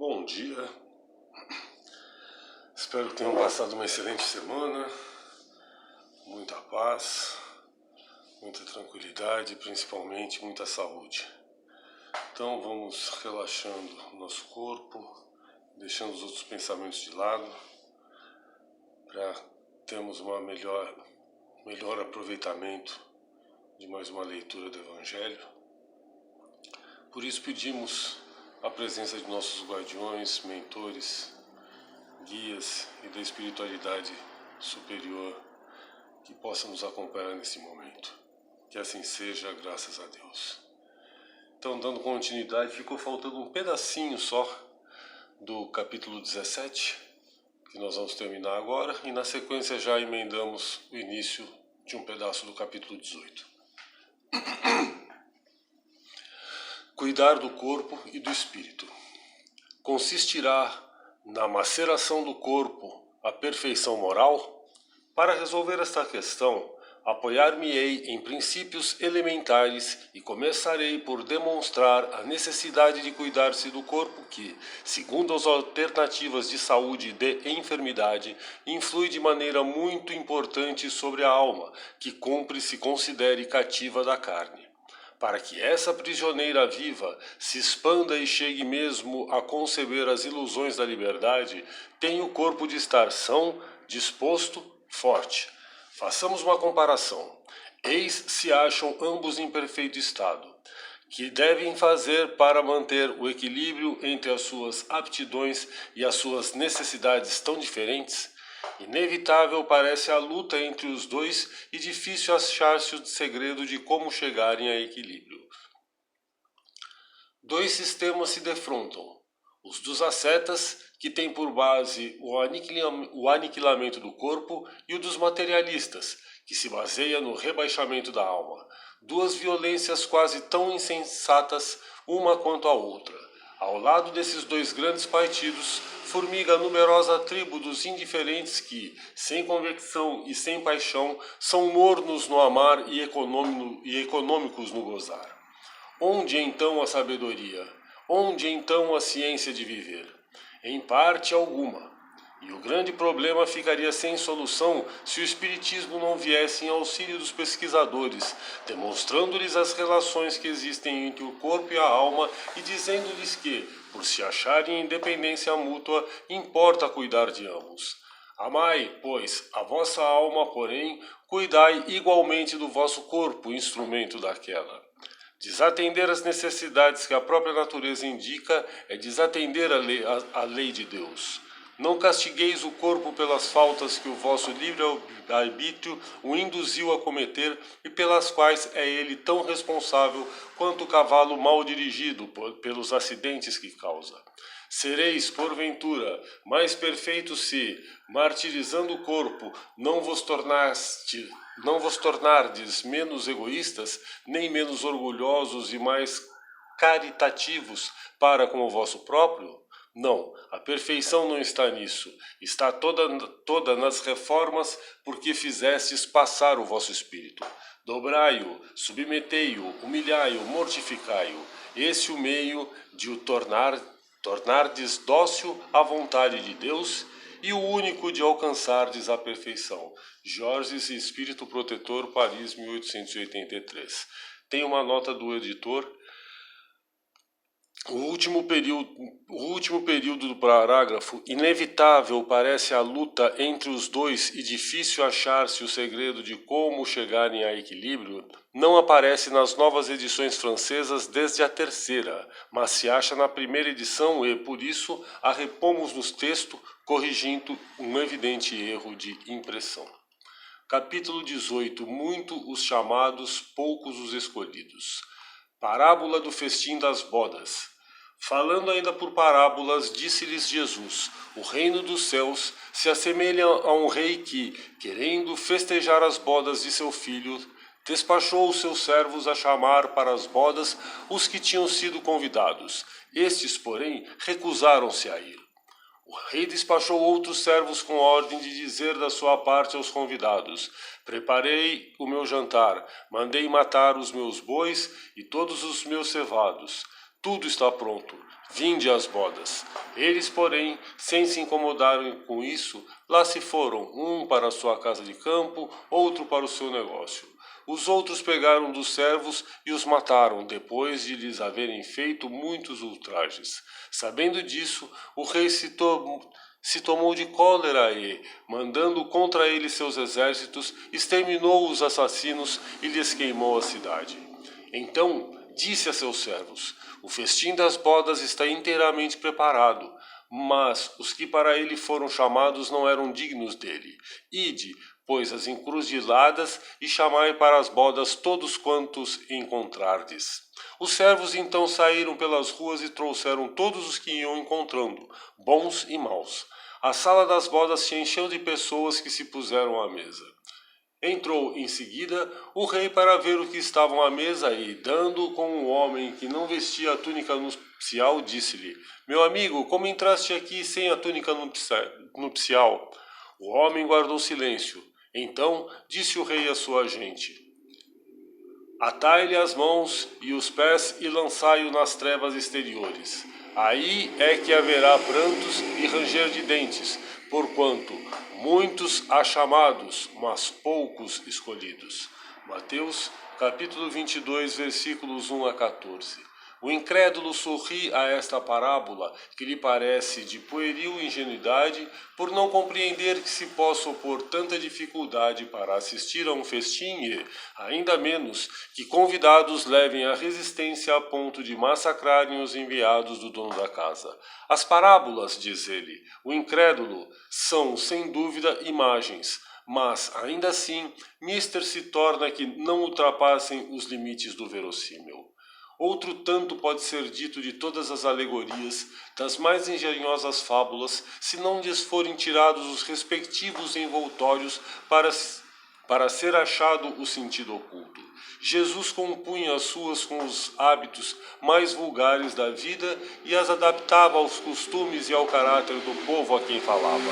Bom dia, espero que tenham passado uma excelente semana, muita paz, muita tranquilidade e principalmente muita saúde. Então vamos relaxando o nosso corpo, deixando os outros pensamentos de lado, para termos um melhor aproveitamento de mais uma leitura do Evangelho. Por isso pedimos a presença de nossos guardiões, mentores, guias e da espiritualidade superior que possa nos acompanhar nesse momento. Que assim seja, graças a Deus. Então, dando continuidade, ficou faltando um pedacinho só do capítulo 17, que nós vamos terminar agora, e na sequência já emendamos o início de um pedaço do capítulo 18. Cuidar do corpo e do espírito. Consistirá na maceração do corpo a perfeição moral? Para resolver esta questão, apoiar-me-ei em princípios elementares e começarei por demonstrar a necessidade de cuidar-se do corpo que, segundo as alternativas de saúde e de enfermidade, influi de maneira muito importante sobre a alma, que cumpre se considere cativa da carne. Para que essa prisioneira viva se expanda e chegue mesmo a conceber as ilusões da liberdade, tem o corpo de estar são, disposto, forte. Façamos uma comparação. Eis se acham ambos em perfeito estado. Que devem fazer para manter o equilíbrio entre as suas aptidões e as suas necessidades tão diferentes? Inevitável parece a luta entre os dois e difícil achar-se o segredo de como chegarem a equilíbrio. Dois sistemas se defrontam. Os dos ascetas, que têm por base o aniquilamento do corpo, e o dos materialistas, que se baseia no rebaixamento da alma. Duas violências quase tão insensatas, uma quanto a outra. Ao lado desses dois grandes partidos, formiga a numerosa tribo dos indiferentes que, sem convicção e sem paixão, são mornos no amar e econômicos no gozar. Onde então a sabedoria? Onde então a ciência de viver? Em parte alguma. E o grande problema ficaria sem solução se o Espiritismo não viesse em auxílio dos pesquisadores, demonstrando-lhes as relações que existem entre o corpo e a alma e dizendo-lhes que, por se acharem em independência mútua, importa cuidar de ambos. Amai, pois, a vossa alma, porém, cuidai igualmente do vosso corpo, instrumento daquela. Desatender as necessidades que a própria natureza indica é desatender a lei de Deus. Não castigueis o corpo pelas faltas que o vosso livre-arbítrio o induziu a cometer e pelas quais é ele tão responsável quanto o cavalo mal dirigido pelos acidentes que causa. Sereis, porventura, mais perfeitos se, martirizando o corpo, não vos tornardes menos egoístas, nem menos orgulhosos e mais caritativos para com o vosso próprio? Não, a perfeição não está nisso, está toda nas reformas porque fizestes passar o vosso espírito. Dobrai-o, submetei-o, humilhai-o, mortificai-o. Esse o meio de o tornardes dócil à vontade de Deus e o único de alcançardes a perfeição. Georges e Espírito Protetor, Paris, 1883. Tem uma nota do editor. O último período do parágrafo, inevitável parece a luta entre os dois e difícil achar-se o segredo de como chegarem a equilíbrio, não aparece nas novas edições francesas desde a terceira, mas se acha na primeira edição e, por isso, a repomos no texto, corrigindo um evidente erro de impressão. Capítulo 18. Muito os chamados, poucos os escolhidos. Parábola do festim das bodas. Falando ainda por parábolas, disse-lhes Jesus: o reino dos céus se assemelha a um rei que, querendo festejar as bodas de seu filho, despachou os seus servos a chamar para as bodas os que tinham sido convidados. Estes, porém, recusaram-se a ir. O rei despachou outros servos com ordem de dizer da sua parte aos convidados: preparei o meu jantar, mandei matar os meus bois e todos os meus cevados. Tudo está pronto. Vinde às bodas. Eles, porém, sem se incomodarem com isso, lá se foram, um para a sua casa de campo, outro para o seu negócio. Os outros pegaram dos servos e os mataram, depois de lhes haverem feito muitos ultrajes. Sabendo disso, o rei se tomou de cólera e, mandando contra ele seus exércitos, exterminou os assassinos e lhes queimou a cidade. Então disse a seus servos: o festim das bodas está inteiramente preparado, mas os que para ele foram chamados não eram dignos dele. Ide, pois, as encruzilhadas e chamai para as bodas todos quantos encontrardes. Os servos então saíram pelas ruas e trouxeram todos os que iam encontrando, bons e maus. A sala das bodas se encheu de pessoas que se puseram à mesa. Entrou em seguida o rei para ver o que estavam à mesa e, dando com um homem que não vestia a túnica nupcial, disse-lhe: meu amigo, como entraste aqui sem a túnica nupcial? O homem guardou silêncio. Então disse o rei à sua gente: atai-lhe as mãos e os pés e lançai-o nas trevas exteriores. Aí é que haverá prantos e ranger de dentes, porquanto muitos há chamados, mas poucos escolhidos. Mateus, capítulo 22, versículos 1 a 14. O incrédulo sorri a esta parábola, que lhe parece de pueril ingenuidade, por não compreender que se possa opor tanta dificuldade para assistir a um festim e, ainda menos, que convidados levem a resistência a ponto de massacrarem os enviados do dono da casa. As parábolas, diz ele, o incrédulo, são, sem dúvida, imagens, mas, ainda assim, mister se torna que não ultrapassem os limites do verossímil. Outro tanto pode ser dito de todas as alegorias, das mais engenhosas fábulas, se não lhes forem tirados os respectivos envoltórios para ser achado o sentido oculto. Jesus compunha as suas com os hábitos mais vulgares da vida e as adaptava aos costumes e ao caráter do povo a quem falava.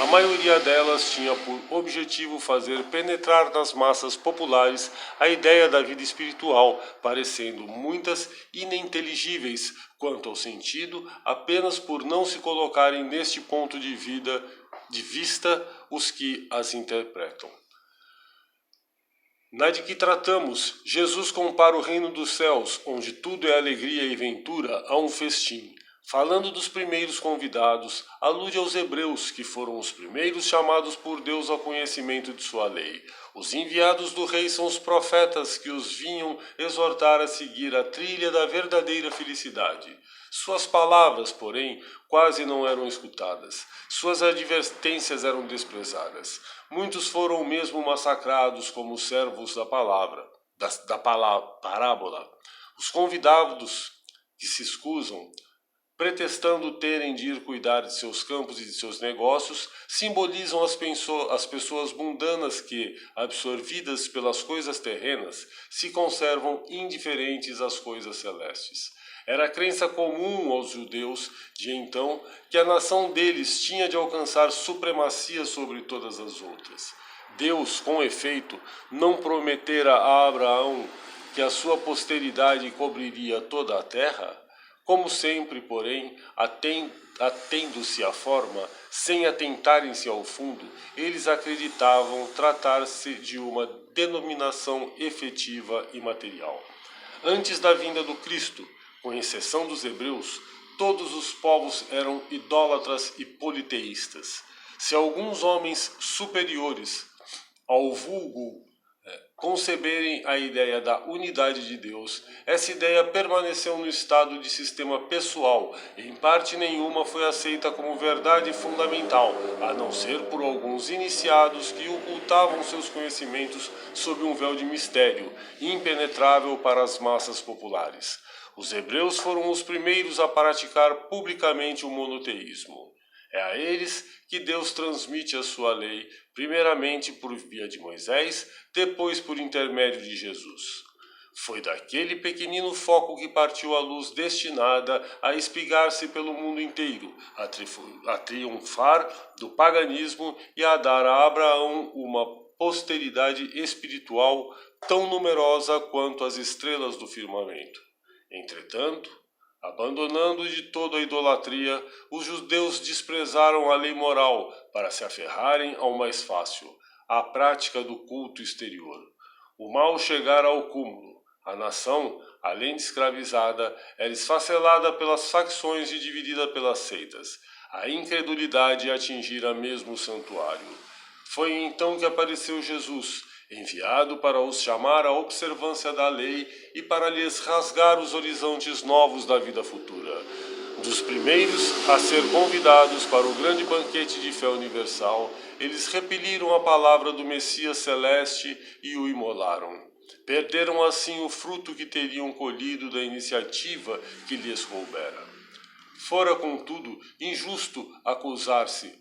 A maioria delas tinha por objetivo fazer penetrar nas massas populares a ideia da vida espiritual, parecendo muitas ininteligíveis quanto ao sentido, apenas por não se colocarem neste ponto de vista os que as interpretam. Na de que tratamos, Jesus compara o reino dos céus, onde tudo é alegria e ventura, a um festim. Falando dos primeiros convidados, alude aos hebreus, que foram os primeiros chamados por Deus ao conhecimento de sua lei. Os enviados do rei são os profetas que os vinham exortar a seguir a trilha da verdadeira felicidade. Suas palavras, porém, quase não eram escutadas. Suas advertências eram desprezadas. Muitos foram mesmo massacrados como servos da parábola. Os convidados que se escusam, pretextando terem de ir cuidar de seus campos e de seus negócios, simbolizam as pessoas mundanas que, absorvidas pelas coisas terrenas, se conservam indiferentes às coisas celestes. Era a crença comum aos judeus de então que a nação deles tinha de alcançar supremacia sobre todas as outras. Deus, com efeito, não prometera a Abraão que a sua posteridade cobriria toda a terra? Como sempre, porém, atendo-se à forma, sem atentarem-se ao fundo, eles acreditavam tratar-se de uma denominação efetiva e material. Antes da vinda do Cristo, com exceção dos hebreus, todos os povos eram idólatras e politeístas. Se alguns homens superiores ao vulgo conceberem a ideia da unidade de Deus, essa ideia permaneceu no estado de sistema pessoal e em parte nenhuma foi aceita como verdade fundamental, a não ser por alguns iniciados que ocultavam seus conhecimentos sob um véu de mistério, impenetrável para as massas populares. Os hebreus foram os primeiros a praticar publicamente o monoteísmo. É a eles que Deus transmite a sua lei, primeiramente por via de Moisés, depois por intermédio de Jesus. Foi daquele pequenino foco que partiu a luz destinada a espigar-se pelo mundo inteiro, a triunfar do paganismo e a dar a Abraão uma posteridade espiritual tão numerosa quanto as estrelas do firmamento. Entretanto, abandonando de toda a idolatria, os judeus desprezaram a lei moral para se aferrarem ao mais fácil, à prática do culto exterior. O mal chegara ao cúmulo. A nação, além de escravizada, era esfacelada pelas facções e dividida pelas seitas. A incredulidade atingira mesmo o santuário. Foi então que apareceu Jesus, enviado para os chamar à observância da lei e para lhes rasgar os horizontes novos da vida futura. Dos primeiros a ser convidados para o grande banquete de fé universal, eles repeliram a palavra do Messias celeste e o imolaram. Perderam assim o fruto que teriam colhido da iniciativa que lhes coubera. Fora, contudo, injusto acusar-se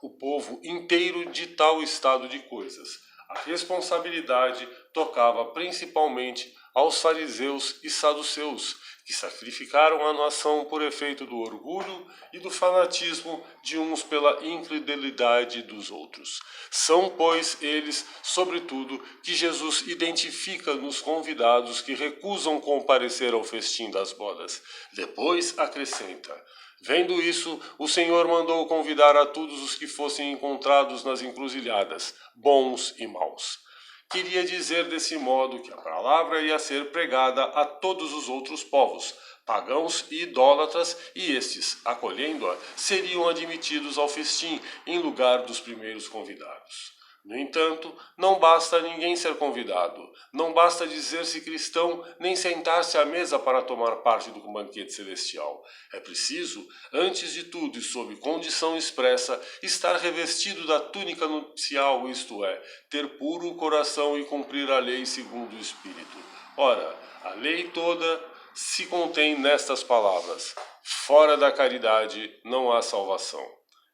o povo inteiro de tal estado de coisas. A responsabilidade tocava principalmente aos fariseus e saduceus, que sacrificaram a nação por efeito do orgulho e do fanatismo de uns pela incredulidade dos outros. São, pois, eles, sobretudo, que Jesus identifica nos convidados que recusam comparecer ao festim das bodas. Depois acrescenta: vendo isso, o Senhor mandou convidar a todos os que fossem encontrados nas encruzilhadas, bons e maus. Queria dizer desse modo que a palavra ia ser pregada a todos os outros povos, pagãos e idólatras, e estes, acolhendo-a, seriam admitidos ao festim em lugar dos primeiros convidados. No entanto, não basta ninguém ser convidado, não basta dizer-se cristão, nem sentar-se à mesa para tomar parte do banquete celestial. É preciso, antes de tudo e sob condição expressa, estar revestido da túnica nupcial, isto é, ter puro o coração e cumprir a lei segundo o Espírito. Ora, a lei toda se contém nestas palavras: fora da caridade não há salvação.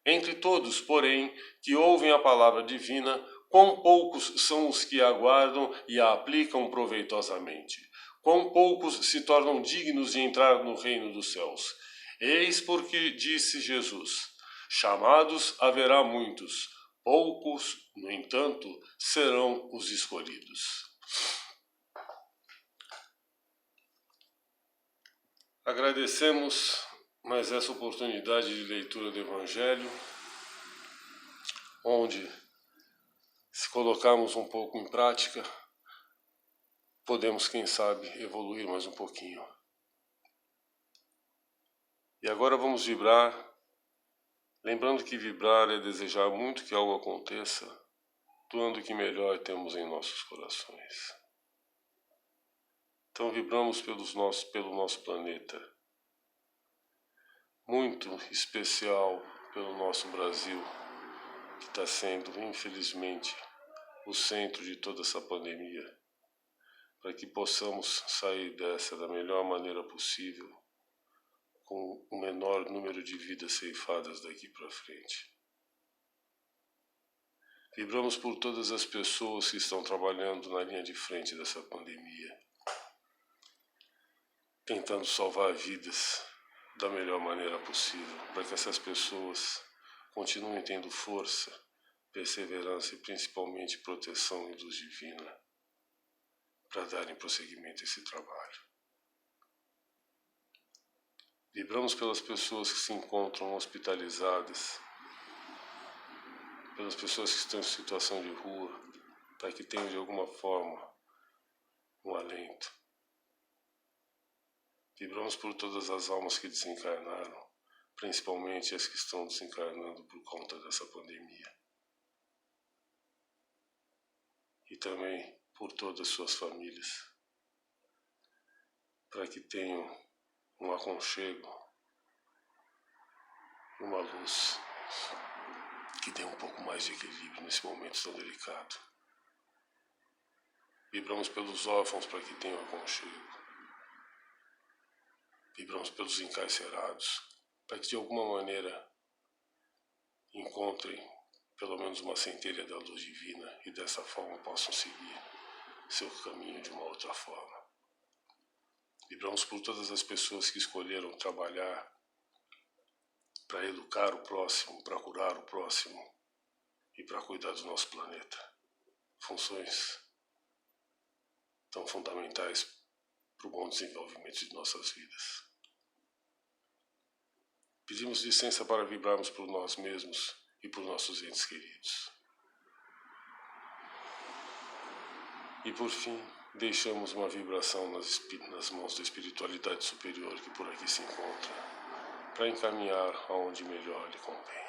Entre todos, porém, que ouvem a palavra divina, quão poucos são os que a aguardam e a aplicam proveitosamente. Quão poucos se tornam dignos de entrar no reino dos céus. Eis porque disse Jesus: chamados haverá muitos, poucos, no entanto, serão os escolhidos. Agradecemos mais essa oportunidade de leitura do Evangelho, onde, se colocarmos um pouco em prática, podemos, quem sabe, evoluir mais um pouquinho. E agora vamos vibrar, lembrando que vibrar é desejar muito que algo aconteça, doando o que melhor temos em nossos corações. Então vibramos pelo nosso planeta, muito especial pelo nosso Brasil, que está sendo, infelizmente, o centro de toda essa pandemia, para que possamos sair dessa da melhor maneira possível, com o menor número de vidas ceifadas daqui para frente. Vibramos por todas as pessoas que estão trabalhando na linha de frente dessa pandemia, tentando salvar vidas da melhor maneira possível, para que essas pessoas continuem tendo força, perseverança e principalmente proteção e luz divina para darem prosseguimento a esse trabalho. Vibramos pelas pessoas que se encontram hospitalizadas, pelas pessoas que estão em situação de rua, para que tenham de alguma forma um alento. Vibramos por todas as almas que desencarnaram, principalmente as que estão desencarnando por conta dessa pandemia. E também por todas as suas famílias, para que tenham um aconchego, uma luz que dê um pouco mais de equilíbrio nesse momento tão delicado. Vibramos pelos órfãos para que tenham aconchego. Vibramos pelos encarcerados para que de alguma maneira encontrem pelo menos uma centelha da luz divina e dessa forma possam seguir seu caminho de uma outra forma. Vibramos por todas as pessoas que escolheram trabalhar para educar o próximo, para curar o próximo e para cuidar do nosso planeta. funções tão fundamentais para o bom desenvolvimento de nossas vidas. Pedimos licença para vibrarmos por nós mesmos e por nossos entes queridos. E por fim, deixamos uma vibração nas mãos da espiritualidade superior que por aqui se encontra, para encaminhar aonde melhor lhe convenha.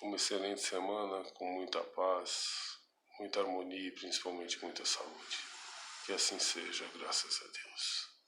Uma excelente semana, com muita paz, muita harmonia e principalmente muita saúde. Que assim seja, graças a Deus.